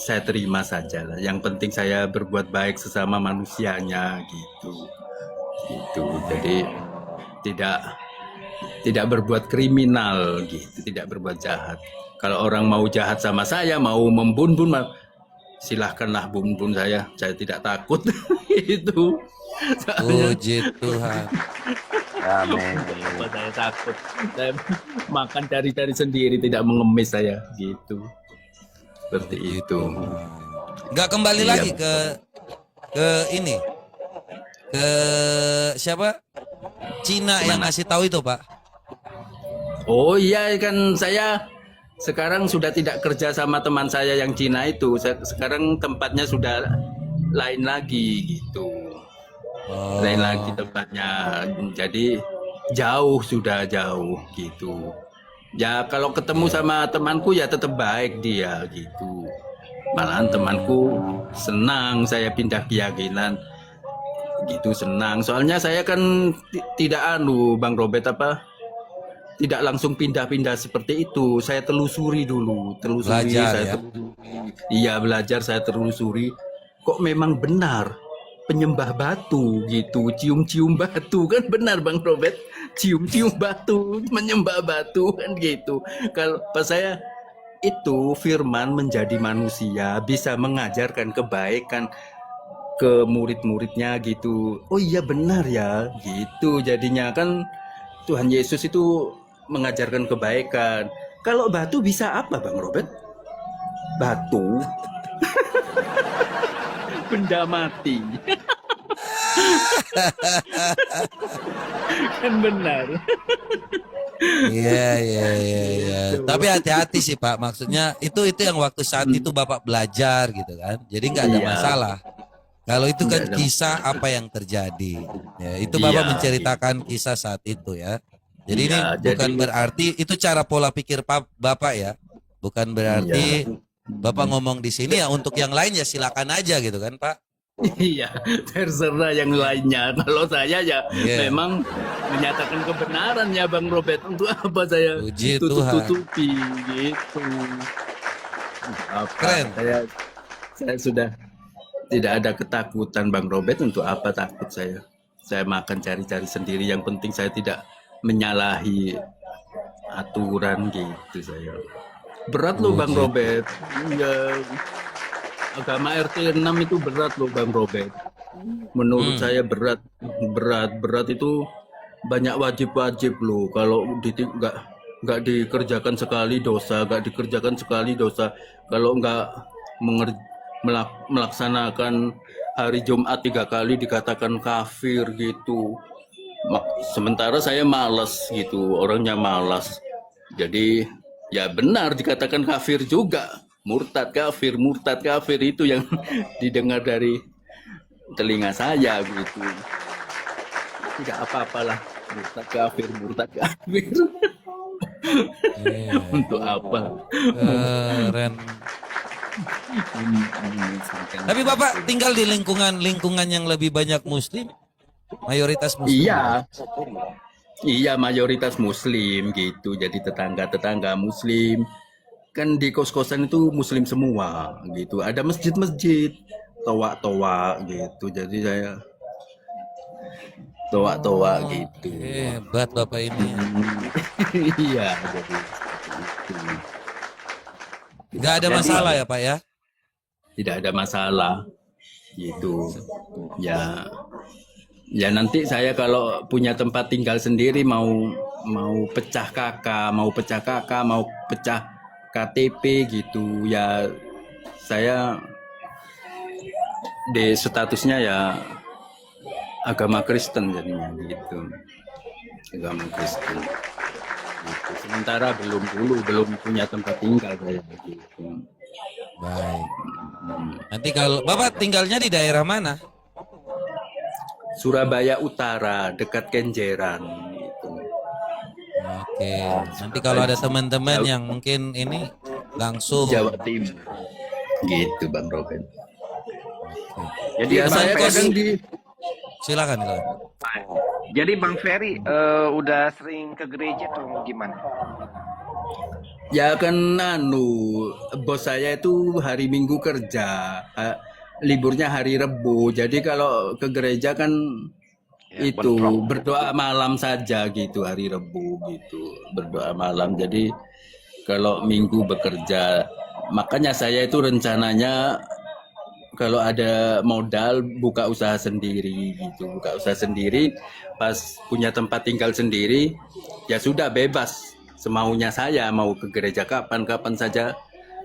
saya terima saja lah. Yang penting saya berbuat baik sesama manusianya gitu. Gitu. Jadi tidak berbuat kriminal gitu, tidak berbuat jahat. Kalau orang mau jahat sama saya, mau membun-bun, silahkanlah bun-bun saya tidak takut. Itu Puji Tuhan. Amin. apa saya takut, saya makan cari-cari sendiri, tidak mengemis saya gitu, seperti itu. Nggak kembali Iya. lagi ke ini, ke siapa? Cina yang ngasih tahu itu Pak. Oh iya, kan saya sekarang sudah tidak kerja sama teman saya yang Cina itu. Sekarang tempatnya sudah lain lagi gitu. Lain lagi tempatnya. Jadi sudah jauh gitu. Ya kalau ketemu sama temanku ya tetap baik dia gitu. Malahan temanku senang saya pindah keyakinan. Gitu senang. Soalnya saya kan tidak Bang Robert tidak langsung pindah-pindah seperti itu. Saya telusuri dulu, Belajar, ya? Iya, belajar, saya telusuri. Kok memang benar penyembah batu gitu, cium-cium batu kan benar Bang Robert. Cium-cium batu, menyembah batu kan gitu. Kalau pas saya itu firman menjadi manusia bisa mengajarkan kebaikan. ke murid-muridnya gitu. Oh iya benar ya, gitu. Jadinya kan Tuhan Yesus itu mengajarkan kebaikan. Kalau batu bisa apa, Bang Robert? Batu, benda mati. Kan benar. Iya, iya, iya, iya. Tapi hati-hati sih Pak. Maksudnya itu yang waktu saat itu Bapak belajar gitu kan. Jadi nggak ada Iya. masalah. Kalau itu kan Nggak ada kisah apa yang terjadi. Ya, itu Iya, Bapak menceritakan kisah saat itu ya. Jadi ini Iya, bukan jadi- berarti itu cara pola pikir Bapak ya. Bukan berarti Bapak ngomong di sini ya untuk yang lain ya silakan aja gitu kan Pak. Iya, terserah yang lainnya. Kalau saya ya Iya. memang menyatakan kebenaran ya Bang Robert. Untuk apa saya Puji tutup-tutupi gitu. Apa? Keren. Saya sudah tidak ada ketakutan Bang Robert. Untuk apa takut saya? Saya makan cari-cari sendiri. Yang penting saya tidak menyalahi aturan gitu saya. Berat loh Bang Puji. Robert. Ya, agama RT 6 itu berat loh Bang Robert. Menurut saya berat itu banyak wajib-wajib loh. Kalau nggak dikerjakan sekali dosa, nggak dikerjakan sekali dosa. Kalau nggak melaksanakan hari Jumat 3 kali dikatakan kafir gitu. Sementara saya malas gitu, orangnya malas. Jadi ya benar dikatakan kafir juga. Murtad kafir itu yang didengar dari telinga saya gitu. Tidak apa-apalah, murtad kafir. Iya. Untuk apa? Keren. Tapi Bapak tinggal di lingkungan yang lebih banyak Muslim, mayoritas Muslim. Iya, mayoritas Muslim gitu. Jadi tetangga-tetangga Muslim. Kan di kos-kosan itu Muslim semua gitu. Ada masjid-masjid, toa-toa gitu. Jadi saya toa-toa gitu. Hebat Bapak ini. Iya, jadi gitu. Nggak ada masalah ya Pak ya? Tidak ada masalah gitu. Ya nanti saya kalau punya tempat tinggal sendiri mau pecah kakak, mau pecah KTP gitu ya, saya di statusnya ya agama Kristen jadinya gitu, agama Kristen gitu. Sementara belum punya tempat tinggal saya gitu. Baik. Nanti kalau Bapak tinggalnya di daerah mana? Surabaya Utara, dekat Kenjeran gitu. Oke. Nanti kalau ada teman-teman yang mungkin ini langsung. Jawa Timur gitu Bang Robin. Jadi Ya Bang saya Ferry, kadang di Silakan. jadi Bang Ferry udah sering ke gereja tuh gimana? ya kan bos saya itu hari Minggu kerja, liburnya hari Rebo. Jadi kalau ke gereja kan Ya, itu bentrok. berdoa malam saja gitu, hari Rebo gitu, berdoa malam. Jadi kalau Minggu bekerja, makanya saya itu rencananya kalau ada modal buka usaha sendiri gitu, pas punya tempat tinggal sendiri ya sudah bebas semaunya saya, mau ke gereja kapan saja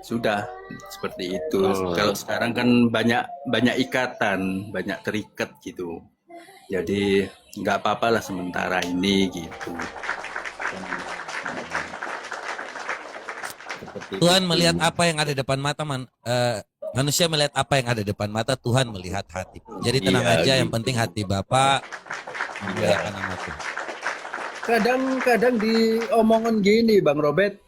sudah seperti itu. Kalau sekarang kan banyak ikatan, banyak terikat gitu, jadi nggak apa-apa lah sementara ini gitu. Seperti Tuhan itu. melihat apa yang ada depan mata manusia melihat apa yang ada depan mata, Tuhan melihat hati. Jadi tenang Iya, aja, yang gitu. penting hati Bapak memuliakan nama Tuhan. Kadang diomongan gini Bang Robert,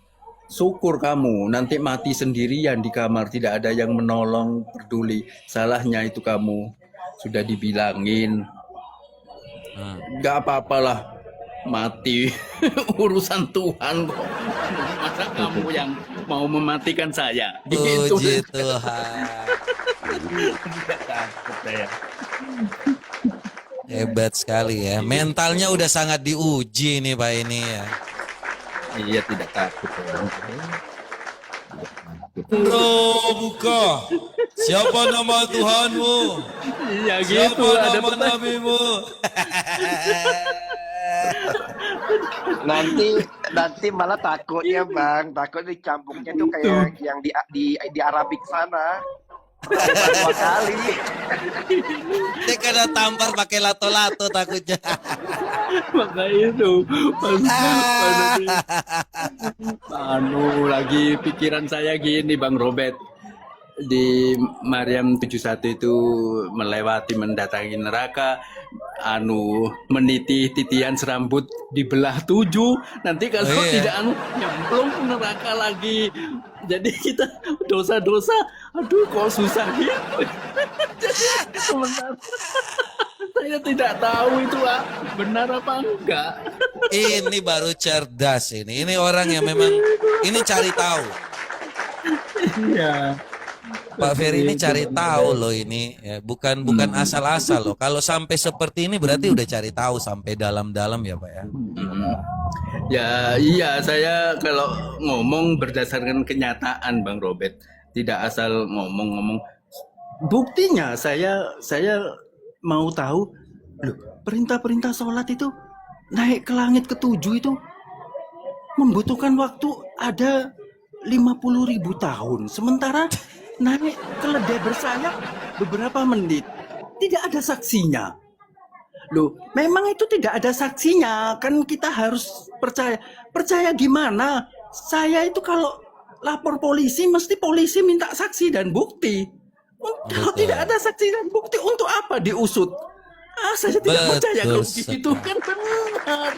syukur kamu nanti mati sendirian di kamar, tidak ada yang menolong, peduli. Salahnya itu kamu sudah dibilangin, nggak apa-apalah mati, urusan Tuhan kok. Masa kamu yang mau mematikan saya? Puji Tuhan. Tidak takut saya. Hebat sekali ya. Mentalnya udah sangat diuji nih Pak ini ya. Iya, tidak takut. Bro, buka. Siapa nama Tuhanmu? Iya Siapa gitu, ada nama pertanyaan. nabimu? Nanti malah takutnya bang, takut dicampurnya tuh kayak yang di Arabik sana. Coba 2 kali. Dia kena tampar pakai lato-lato takutnya. Maka itu lagi pikiran saya gini Bang Robert, di Maryam 71 itu melewati mendatangi neraka, meniti titian serambut dibelah 7, nanti kalau Oh, iya. tidak nyemplung ke neraka lagi. Jadi kita dosa-dosa, aduh kok susah gitu. Jadi sementara saya tidak tahu itu benar apa enggak. Ini baru cerdas ini. Ini orang yang memang ini cari tahu. Iya. Pak Ferry ini cari tahu loh ini, ya, bukan asal-asal loh. Kalau sampai seperti ini berarti udah cari tahu sampai dalam-dalam ya Pak ya. Ya iya, saya kalau ngomong berdasarkan kenyataan Bang Robert, tidak asal ngomong-ngomong. Buktinya saya mau tahu, loh, perintah-perintah sholat itu naik ke langit ke-7 itu membutuhkan waktu ada 50.000 tahun. Sementara naik keledai bersayap beberapa menit. Tidak ada saksinya. Loh, memang itu tidak ada saksinya. Kan kita harus percaya. Percaya gimana? Saya itu kalau lapor polisi, mesti polisi minta saksi dan bukti. Kalau Betul. tidak ada saksi dan bukti, untuk apa diusut? Saya tidak percaya Betul kalau gitu sekali. kan benar.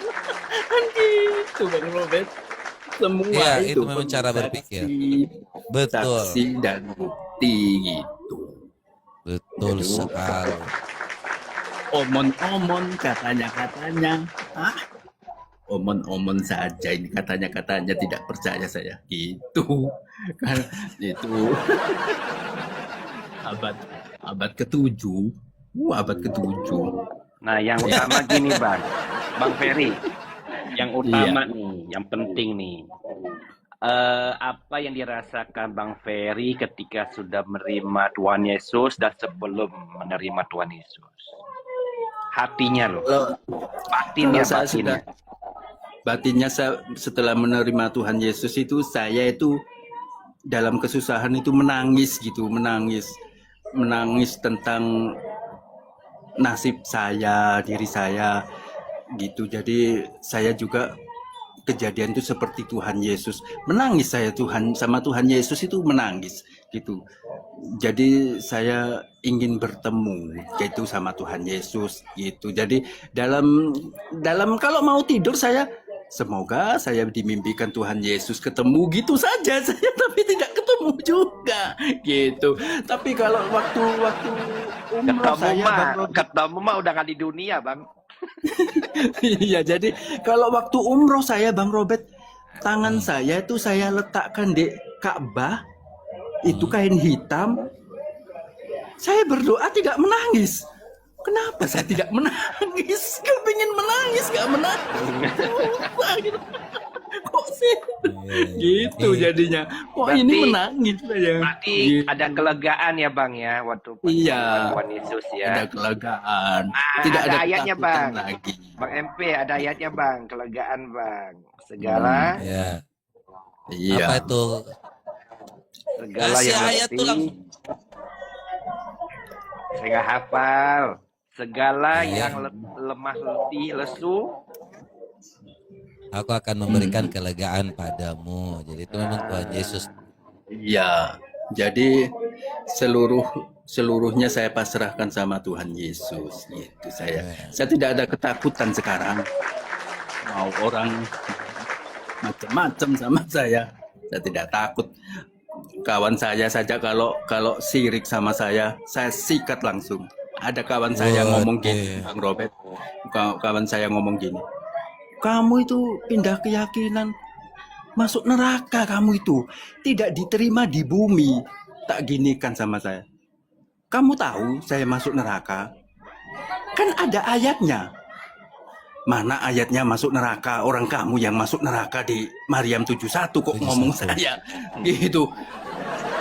Kan gitu Bang Robert. Semua Ya, itu itu memang cara berpikir. saksi, Betul. saksi dan bukti gitu. Betul Jadi, sekali. omon-omon katanya-katanya, omon-omon saja ini, katanya-katanya, tidak percaya saya gitu. Kan itu abad ke-7, abad ke-7. Nah, yang utama gini bang Ferry, yang utama nih, yang penting nih, apa yang dirasakan Bang Ferry ketika sudah menerima Tuhan Yesus dan sebelum menerima Tuhan Yesus? Hatinya loh, batinnya. Batinnya setelah menerima Tuhan Yesus itu, saya itu dalam kesusahan itu menangis gitu, menangis tentang nasib saya, diri saya gitu. Jadi saya juga kejadian itu seperti Tuhan Yesus, menangis saya sama Tuhan Yesus itu menangis gitu. Jadi saya ingin bertemu gitu sama Tuhan Yesus gitu. Jadi dalam kalau mau tidur saya, semoga saya dimimpikan Tuhan Yesus ketemu gitu saja saya, tapi tidak ketemu juga gitu. Tapi kalau waktu umroh ketemu mah udah gak di dunia bang. Iya, jadi kalau waktu umroh saya Bang Robert, tangan saya itu saya letakkan di Ka'bah, itu kain hitam. Saya berdoa tidak menangis. Kenapa saya tidak menangis? Kepingin menangis, gak menangis. Kok sih? Gitu jadinya. Kok ini menangis saya? Berarti gitu. ada kelegaan ya bang ya waktu Tuhan Yesus ya. Ada kelegaan. Tidak ada ayatnya bang. Lagi. Bang MP ada ayatnya bang, kelegaan bang. Segala. Ya. Iya. Apa itu? Segala Kasih yang ayat tuh letih. Saya nggak hafal. Segala yang lemah letih lesu, Aku akan memberikan kelegaan padamu. Jadi itu memang Tuhan Yesus. Iya. Jadi seluruhnya saya pasrahkan sama Tuhan Yesus gitu. Saya tidak ada ketakutan sekarang. Mau orang macam-macam sama saya tidak takut. Kawan saya saja kalau sirik sama saya sikat langsung. Ada kawan saya ngomong gini, Bang Robert. Kawan saya ngomong gini. Kamu itu pindah keyakinan, masuk neraka kamu itu. Tidak diterima di bumi. Tak ginikan sama saya. Kamu tahu saya masuk neraka? Kan ada ayatnya. mana ayatnya masuk neraka, orang kamu yang masuk neraka di Maryam 71 kok ngomong 71. saya gitu.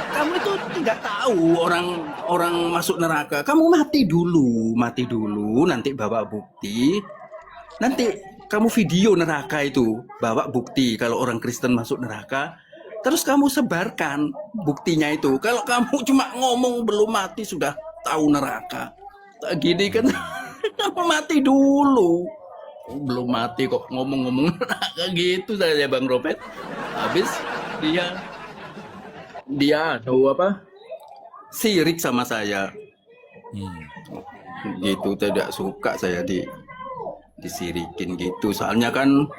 Kamu itu tidak tahu orang masuk neraka. Kamu mati dulu, nanti bawa bukti. Nanti kamu video neraka itu, bawa bukti kalau orang Kristen masuk neraka. Terus kamu sebarkan buktinya itu. Kalau kamu cuma ngomong belum mati sudah tahu neraka. Tak gini kan, kamu mati dulu. Belum mati kok ngomong-ngomong neraka gitu saya Bang Robert. Habis dia tahu apa? Sirik sama saya. Gitu, tidak suka saya disirikin gitu. Soalnya kan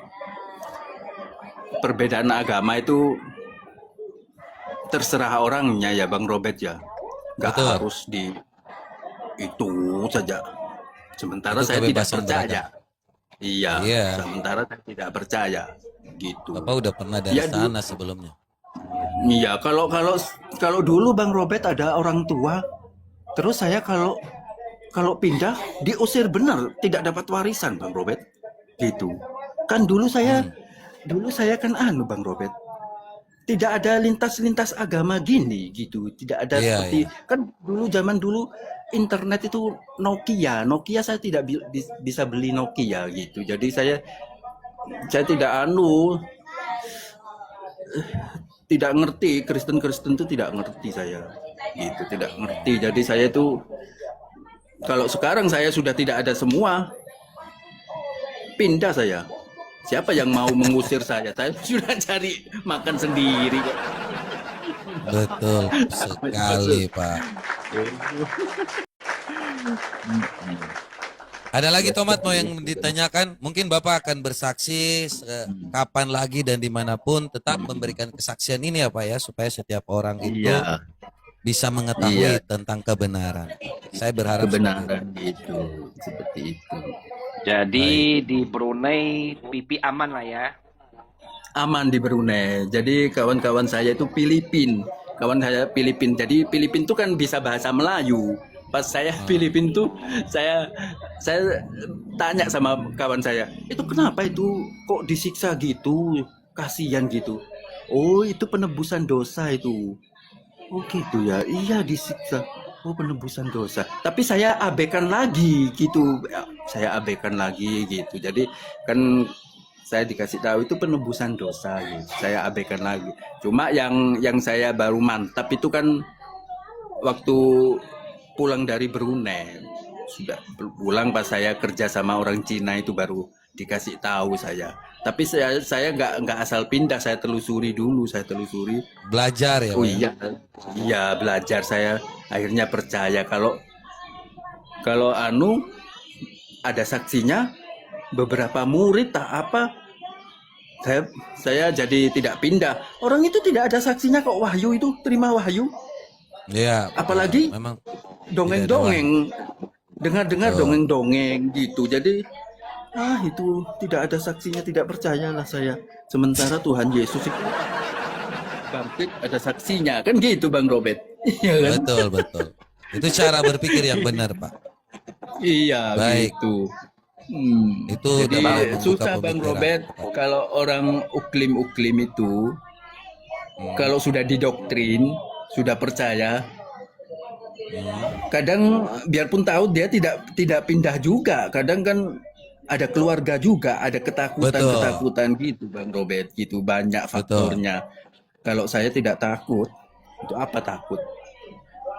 perbedaan agama itu terserah orangnya ya Bang Robert ya. Nggak Betul. harus di itu saja. Sementara Itu saya tidak kebebasan percaya. Iya, Iya. sementara saya tidak percaya gitu. Bapak udah pernah dari Ya, sana sebelumnya. Iya, kalau dulu Bang Robert ada orang tua, terus saya kalau pindah diusir benar, tidak dapat warisan Bang Robert. Gitu. Kan dulu saya kan Bang Robert. Tidak ada lintas-lintas agama gini gitu, tidak ada Iya, seperti kan zaman dulu internet itu Nokia saya tidak bisa beli Nokia gitu. Jadi saya tidak tidak ngerti Kristen itu tidak ngerti saya gitu, tidak ngerti. Jadi saya itu kalau sekarang saya sudah tidak ada semua, pindah saya. Siapa yang mau mengusir saya? Saya sudah cari makan sendiri kok. Betul sekali, Pak. Ada lagi Tomat mau yang ditanyakan? Mungkin Bapak akan bersaksi kapan lagi dan dimanapun tetap memberikan kesaksian ini ya Pak ya, supaya setiap orang itu Iya, bisa mengetahui tentang kebenaran. Saya berharap kebenaran itu seperti itu. Jadi di Brunei pipi aman lah ya. Aman di Brunei. Jadi kawan-kawan saya itu Filipin. Jadi Filipin itu kan bisa bahasa Melayu. Pas saya Filipin tuh saya tanya sama kawan saya, itu kenapa itu kok disiksa gitu, kasihan gitu. Oh itu penebusan dosa itu. Oh gitu ya, iya disiksa. Oh penebusan dosa. Tapi saya abaikan lagi gitu. Saya abaikan lagi gitu. Jadi kan saya dikasih tahu itu penebusan dosa gitu. Saya abaikan lagi. Cuma yang saya baru mantap itu kan waktu pulang dari Brunei. Sudah pulang pas saya kerja sama orang Cina itu baru dikasih tahu saya. Tapi saya nggak asal pindah, saya telusuri dulu, belajar ya Oh Pak ya? iya belajar. Saya akhirnya percaya kalau ada saksinya, beberapa murid tak apa, saya jadi tidak pindah. Orang itu tidak ada saksinya kok, wahyu itu terima wahyu. Iya. Apalagi memang dongeng-dongeng, dengar-dengar dongeng-dongeng gitu. Jadi itu tidak ada saksinya, tidak percayalah saya. Sementara Tuhan Yesus itu bangkit ada saksinya, kan gitu Bang Robert. Iya kan? betul. Itu cara berpikir yang benar Pak. Iya Baik. gitu. Itu Jadi dapat membuka susah Bang pemikiran. Robert kalau orang uklim itu kalau sudah didoktrin, sudah percaya, kadang biarpun tahu dia tidak pindah juga. Kadang kan ada keluarga juga, ada ketakutan gitu Bang Robert, gitu banyak faktornya. Kalau saya tidak takut, itu apa takut?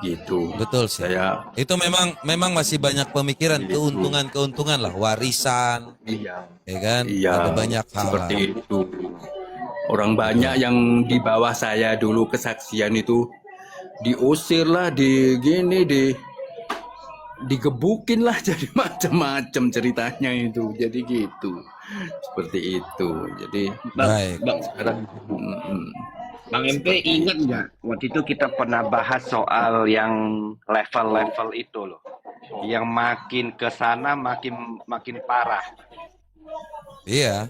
Gitu. Betul sih. Itu memang masih banyak pemikiran keuntungan lah, warisan, Iya. ya kan? Iya. Ada banyak hal. Seperti itu. Orang banyak yang di bawah saya dulu kesaksian itu diusir lah, digebukin lah, jadi macam-macam ceritanya itu. Jadi gitu. Seperti itu. Jadi Baik. sekarang Bang MP ingat nggak waktu itu kita pernah bahas soal yang level-level itu loh, yang makin ke sana makin parah. Iya.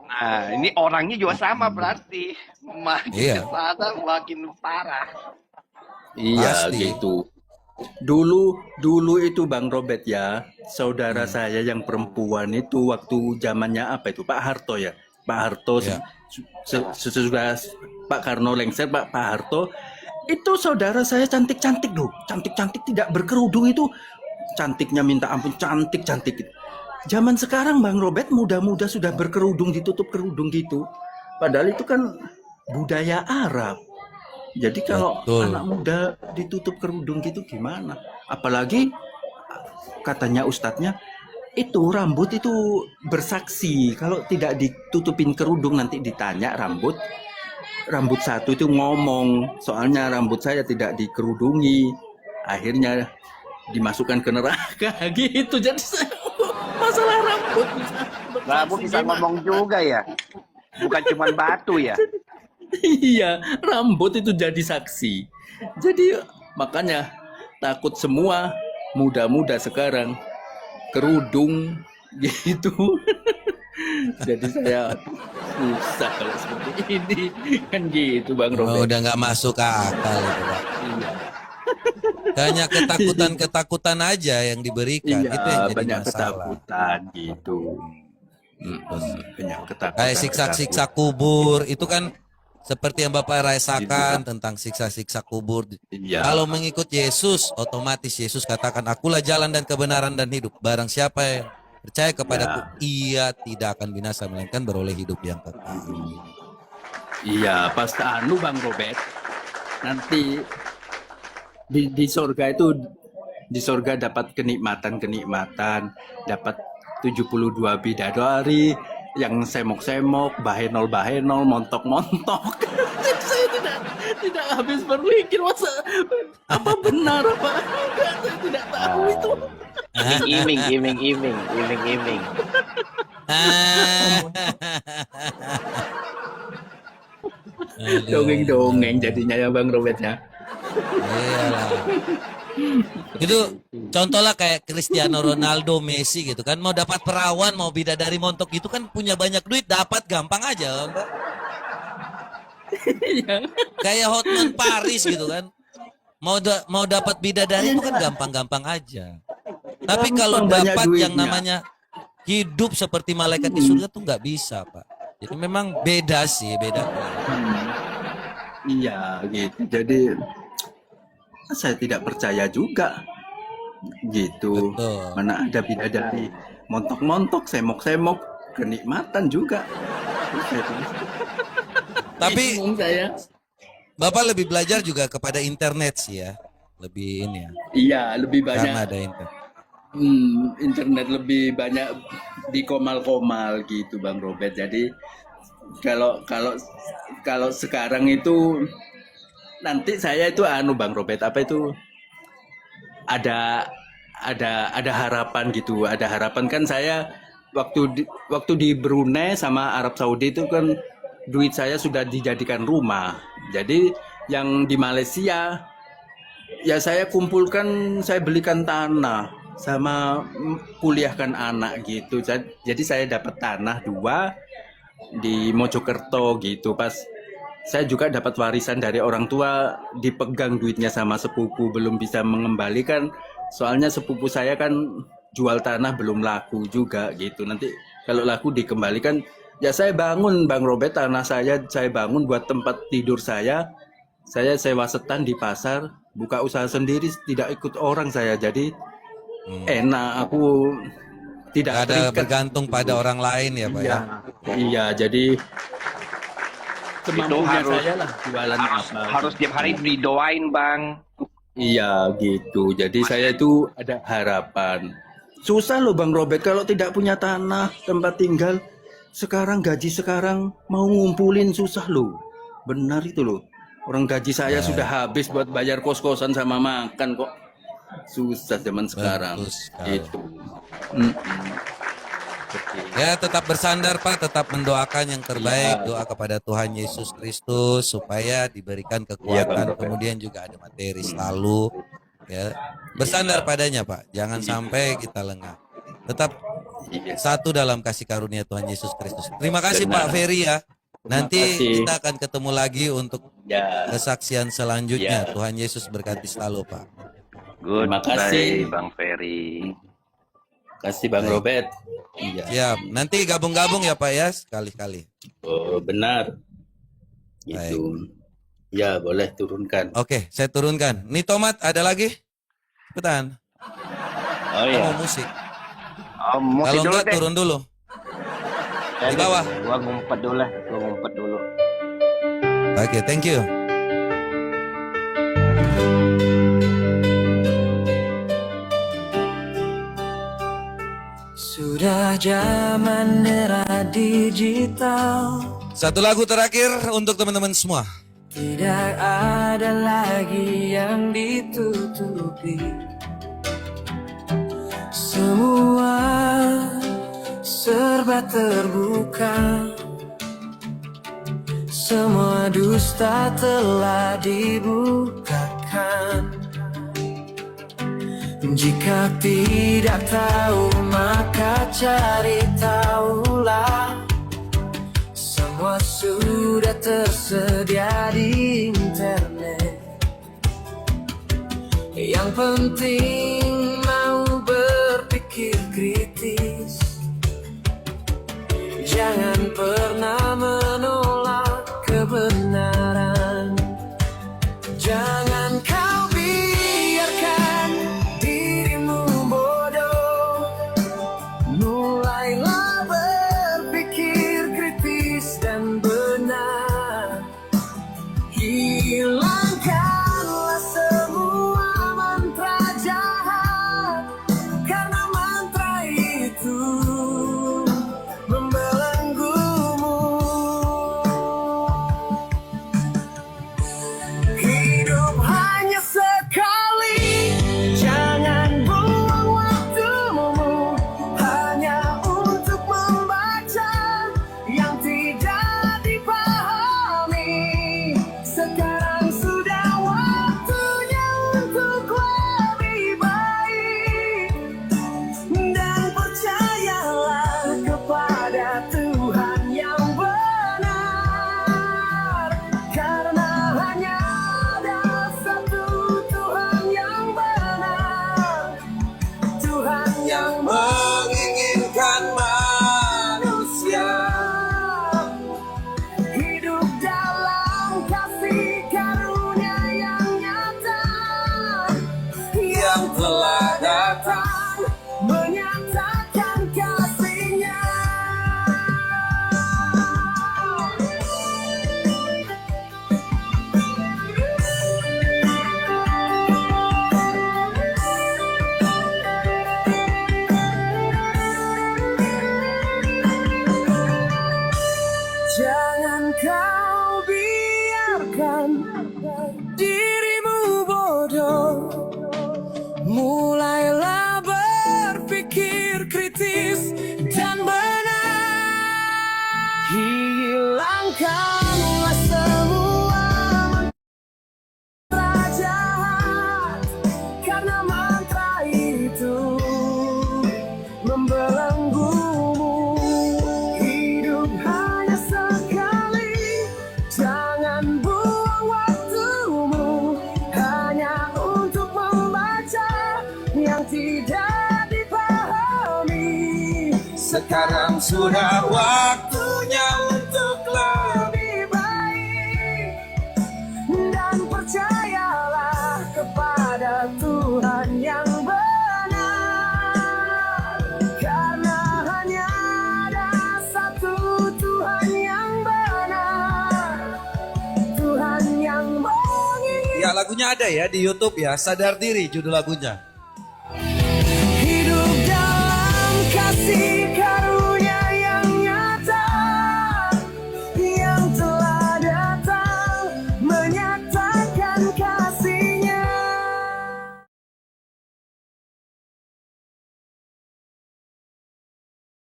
Nah ini orangnya juga sama berarti, makin ke sana makin parah. iya Pasti. gitu. dulu itu Bang Robert ya, saudara saya yang perempuan itu waktu zamannya apa itu Pak Harto ya, Pak Harto Ya. sesudah Pak Karno lengser, Pak Harto itu saudara saya cantik-cantik loh, cantik-cantik tidak berkerudung itu, cantiknya minta ampun, cantik-cantik. Zaman sekarang Bang Robert muda-muda sudah berkerudung, ditutup kerudung gitu. Padahal itu kan budaya Arab. Jadi kalau Betul. anak muda ditutup kerudung gitu gimana? Apalagi katanya ustadznya itu rambut itu bersaksi. Kalau tidak ditutupin kerudung nanti ditanya rambut satu itu ngomong. Soalnya rambut saya tidak dikerudungi. Akhirnya dimasukkan ke neraka gitu. Jadi masalah rambut bisa Rambut bersaksi bisa gimana? ngomong juga ya. Bukan cuma batu ya. Iya, rambut itu jadi saksi. Jadi makanya takut semua muda-muda sekarang kerudung gitu. Jadi saya susah kalau seperti ini kan gitu Bang Oh, Robert. udah nggak masuk akal itu, Pak. Iya, Hanya ketakutan-ketakutan aja yang diberikan. iya Itu yang jadi banyak masalah. ketakutan gitu. Banyak ketakutan. Kayak siksa-siksa kubur itu kan seperti yang Bapak rasakan tentang siksa-siksa kubur. Iya. Kalau mengikut Yesus, otomatis Yesus katakan, akulah jalan dan kebenaran dan hidup. Barang siapa yang percaya kepadaku, ia tidak akan binasa, melainkan beroleh hidup yang kekal. Iya, pas Bang Robert, nanti di surga itu, di surga dapat kenikmatan, dapat 72 bidadari yang semok-semok, bahenol-bahenol, montok-montok. Saya tidak habis berpikir masa apa benar apa enggak, saya tidak tahu itu. Iming-iming. Dongeng-dongeng jadinya ya Bang Robert ya. Iyalah. Itu contohnya kayak Cristiano Ronaldo, Messi gitu kan, mau dapat perawan, mau bidadari montok gitu kan, punya banyak duit, dapat gampang aja, Mbak. Iya. Kayak Hotman Paris gitu kan, mau dapat bidadari itu kan gampang-gampang aja. Tapi kalau Gampang, banyak dapat yang duitnya. namanya hidup seperti malaikat di surga tuh nggak bisa, Pak. Jadi memang beda sih, beda. Iya gitu. Jadi saya tidak percaya juga gitu. Betul. Mana ada bidadari montok-montok, semok-semok, kenikmatan juga. Tapi Bingung saya. Bapak lebih belajar juga kepada internet sih ya, lebih ini ya, Iya, lebih karena banyak ada internet. internet lebih banyak di komal-komal gitu Bang Robert. Jadi kalau kalau kalau sekarang itu nanti saya itu Bang Robert apa itu ada harapan gitu, ada harapan kan saya waktu di Brunei sama Arab Saudi itu kan duit saya sudah dijadikan rumah. Jadi yang di Malaysia ya saya kumpulkan, saya belikan tanah sama kuliahkan anak gitu. Jadi saya dapat tanah 2 di Mojokerto gitu. Pas saya juga dapat warisan dari orang tua, dipegang duitnya sama sepupu, belum bisa mengembalikan. Soalnya sepupu saya kan jual tanah belum laku juga gitu. Nanti kalau laku dikembalikan, ya saya bangun Bang Robert, tanah saya bangun buat tempat tidur saya sewa setan di pasar, buka usaha sendiri, tidak ikut orang saya. Jadi enak, aku tidak Nggak ada terikat. bergantung pada orang lain ya, Pak ya. Iya, jadi Itu semampunya harus saya lah jualan apa. harus tiap hari didoain, Bang. Iya gitu. Jadi saya itu ada harapan. Susah loh Bang Robert kalau tidak punya tanah, tempat tinggal. Sekarang gaji sekarang mau ngumpulin susah loh. Benar itu loh. Orang gaji saya sudah habis buat bayar kos-kosan sama makan kok. Susah zaman sekarang. Betul sekali. Itu. Seperti Ya, tetap bersandar Pak, tetap mendoakan yang terbaik, Iya. doa kepada Tuhan Yesus Kristus supaya diberikan Iya, kekuatan, Bang. kemudian juga ada materi selalu. Ya, bersandar padanya Pak, jangan sampai kita lengah. Tetap Iya. satu dalam kasih karunia Tuhan Yesus Kristus. Terima kasih Benar. Pak Ferry ya. Nanti kasih. kita akan ketemu lagi untuk Ya. kesaksian selanjutnya. Ya. Tuhan Yesus berkati selalu Pak. Terima kasih. Goodbye Bang Ferry. Kasih Bang Robert. Iya. Siap. Nanti gabung-gabung ya Pak ya sekali-kali. Oh, benar. Itu. Ya, boleh turunkan. Oke, saya turunkan. Nih tomat ada lagi? Cepetan. Oh Kita iya. mau musik. Oh, musik Kalau dulu enggak deh. turun dulu. Ya, Di bawah. Gua ngumpet dulu lah. Gua ngumpet dulu. Oke, thank you. Sudah zaman era digital, Satu lagu terakhir untuk teman-teman semua. tidak ada lagi yang ditutupi. Semua serba terbuka, semua dusta telah dibukakan. Jika tidak tahu maka cari tahulah. Semua sudah tersedia di internet. Yang penting mau berpikir kritis. Jangan pernah menolak kebenaran. Jangan kau biarkan dirimu bodoh. Mulailah berpikir kritis dan benar. Hilangkanlah semua mantra jahat, karena mantra itu membelenggumu. Hidup hanya sekali, jangan buang waktumu hanya untuk membaca yang tidak dipahami. Sekarang sudah waktunya untuk lebih baik, dan percayalah kepada Tuhan yang benar, karena hanya ada satu Tuhan yang benar, Tuhan yang menginginkan manusia hidup dalam kasih karunia yang nyata, yang telah datang menyatakan kasihnya. Jangan kau biarkan dirimu bodoh. Mulailah berpikir kritis dan benar. Hilangkanlah semua mantra jahat, karena mantra itu membelenggumu. Hidup hanya sekali, jangan buang waktumu hanya untuk membaca yang tidak dipahami. Sekarang sudah waktunya untuk lebih baik, dan percayalah kepada Tuhan yang benar, karena hanya ada satu Tuhan yang benar, Tuhan yang menginginkan. Ya lagunya ada ya di YouTube ya. Sadar Diri judul lagunya.